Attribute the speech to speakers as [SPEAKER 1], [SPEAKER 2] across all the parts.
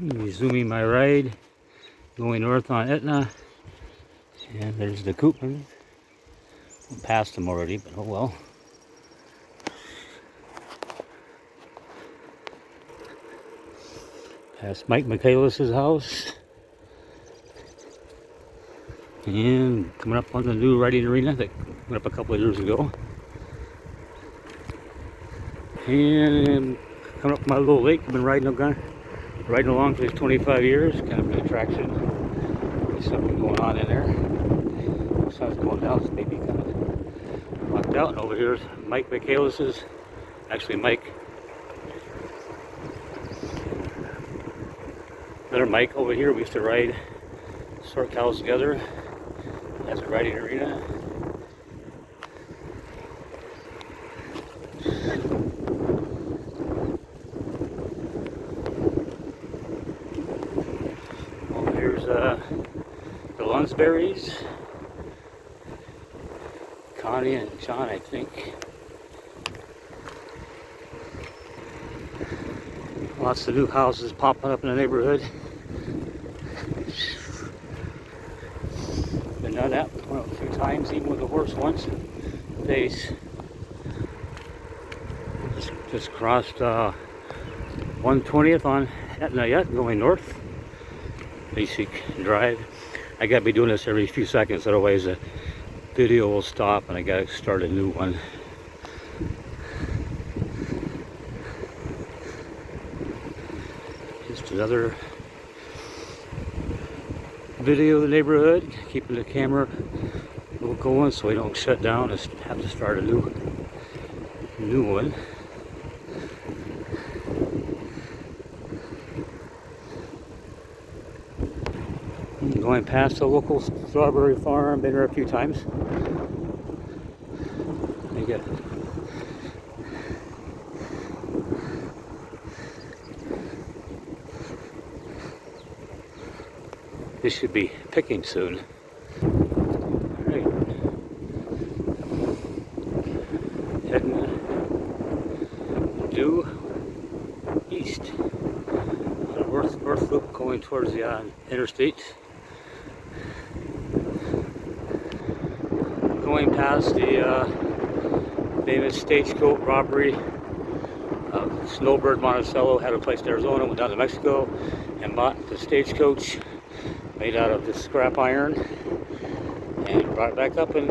[SPEAKER 1] Resuming my ride, going north on Etna, and there's the Koopman. We passed them already, but oh well. Past Mike Michaelis' house, and coming up on the new riding arena that went up a couple of years ago. And coming up my little lake, I've been riding along for these 25 years, kind of an attraction. There's something going on in there. The sun's going down, so maybe kind of locked out. And over here's Mike Michaelis's, actually Mike. Another Mike over here. We used to ride sort cows together as a riding arena. Well, here's the Lunsberries. Connie and John, I think. Lots of new houses popping up in the neighborhood. Been done that a few times, even with the horse once. Days. Just crossed 120th on Etna yet, going north. Basic drive. I gotta be doing this every few seconds, otherwise the video will stop and I gotta start a new one. Just another video of the neighborhood, keeping the camera going so we don't shut down and have to start a new one. Going past the local strawberry farm, been there a few times. You get this should be picking soon. Alright. Heading due east. North loop going towards the interstate. Going past the famous stagecoach robbery. Snowbird Monticello had a place in Arizona, went down to Mexico and bought the stagecoach made out of this scrap iron and brought it back up and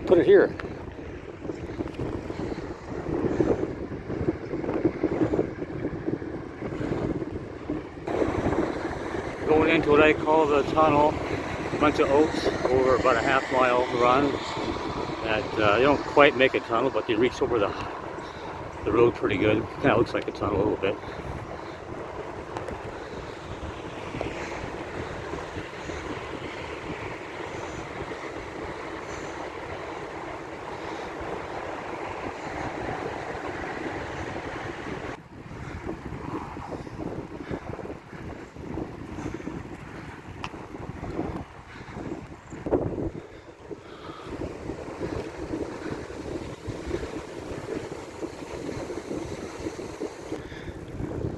[SPEAKER 1] put it here. Going into what I call the tunnel, a bunch of oaks over about a half-mile run that they don't quite make a tunnel, but they reach over the road pretty good. Kind of looks like a tunnel a little bit.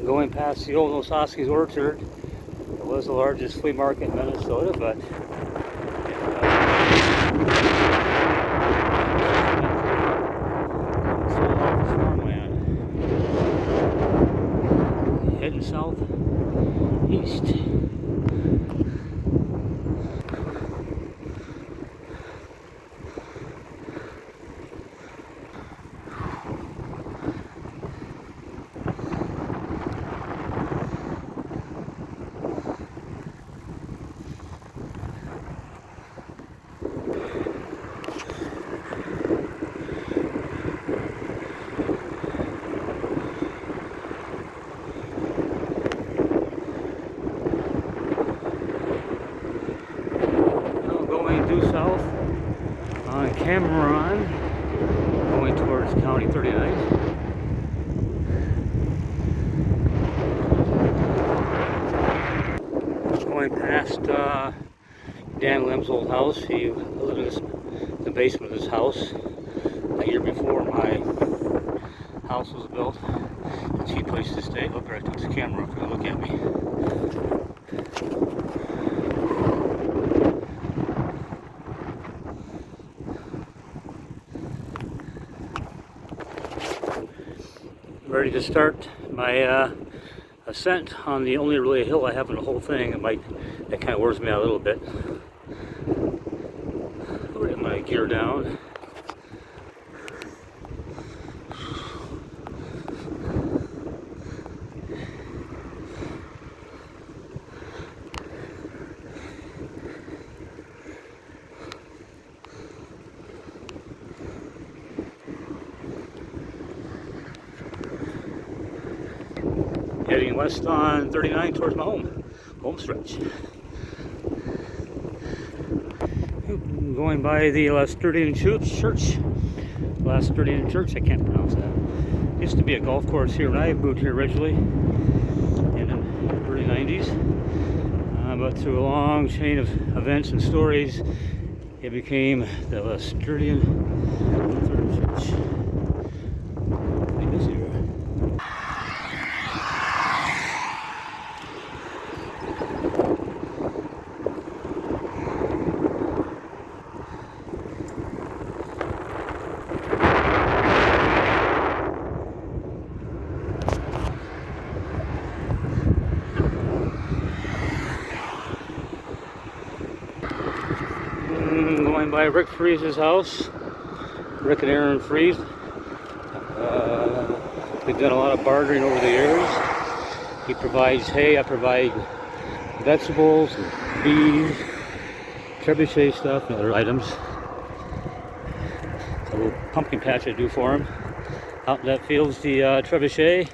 [SPEAKER 1] Going past the old Osaski's Orchard. It was the largest flea market in Minnesota, but sold off the farmland. Heading south east. Due south on Cameron, going towards County 39. Going past Dan Lem's old house. He lived in the basement of his house a year before my house was built. A cheap place to stay. Look right camera if you look at me. Ready to start my ascent on the only really hill I have in the whole thing. That kind of wears me out a little bit. Put my gear down. Heading west on 39 towards my home stretch. Going by the Lasterdian Church. Lasterdian Church, I can't pronounce that. Used to be a golf course here when I moved here originally in the early 90s. But through a long chain of events and stories, it became the Lasterdian Lutheran Church. Pretty busy here. Going by Rick Freese's house. Rick and Aaron Freese. We've done a lot of bartering over the years. He provides hay, I provide vegetables, and bees, trebuchet stuff, and other items. A little pumpkin patch I do for him. Out in that field's the trebuchet.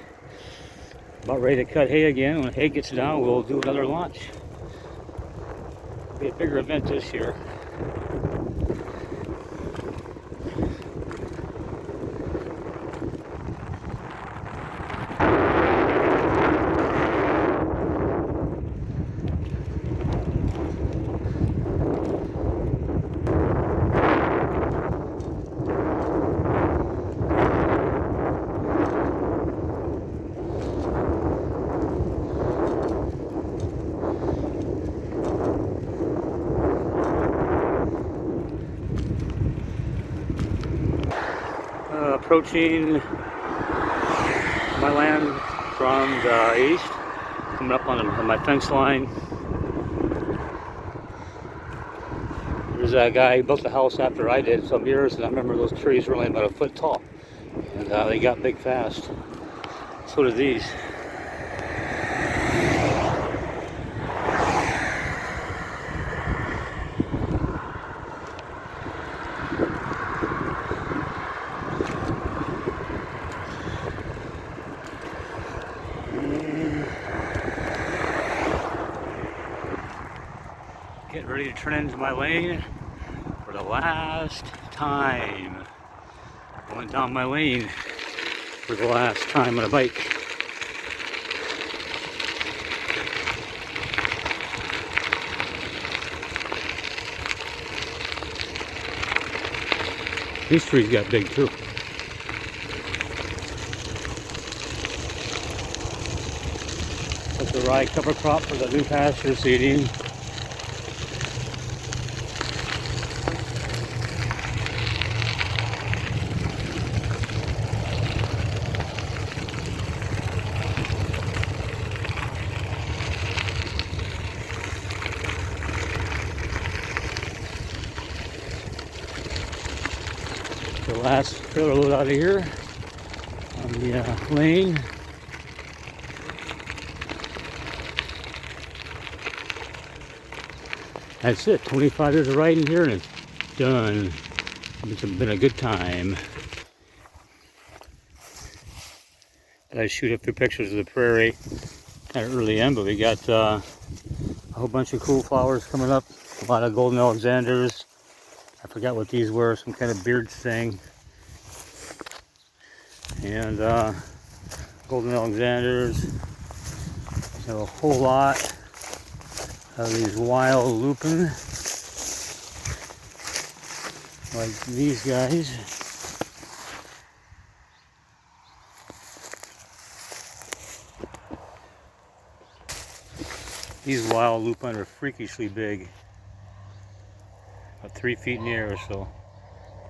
[SPEAKER 1] About ready to cut hay again. When hay gets down, we'll do another launch. It'll be a bigger event this year. Approaching my land from the east, coming up on my fence line. There's a guy who built the house after I did some years, and I remember those trees were only about a foot tall, and they got big fast. So did these. Getting ready to turn into my lane for the last time. Going down my lane for the last time on a bike. These trees got big too. That's the rye cover crop for the new pasture seeding. The last trailer load out of here on the lane. That's it. 25 years of riding here and it's done. It's been a good time. I shoot a few pictures of the prairie kind of early in, but we got a whole bunch of cool flowers coming up. A lot of golden Alexanders. I forgot what these were, some kind of beard thing. And golden Alexanders. Have a whole lot of these wild lupin, like these guys. These wild lupine are freakishly big. About 3 feet in the air or so.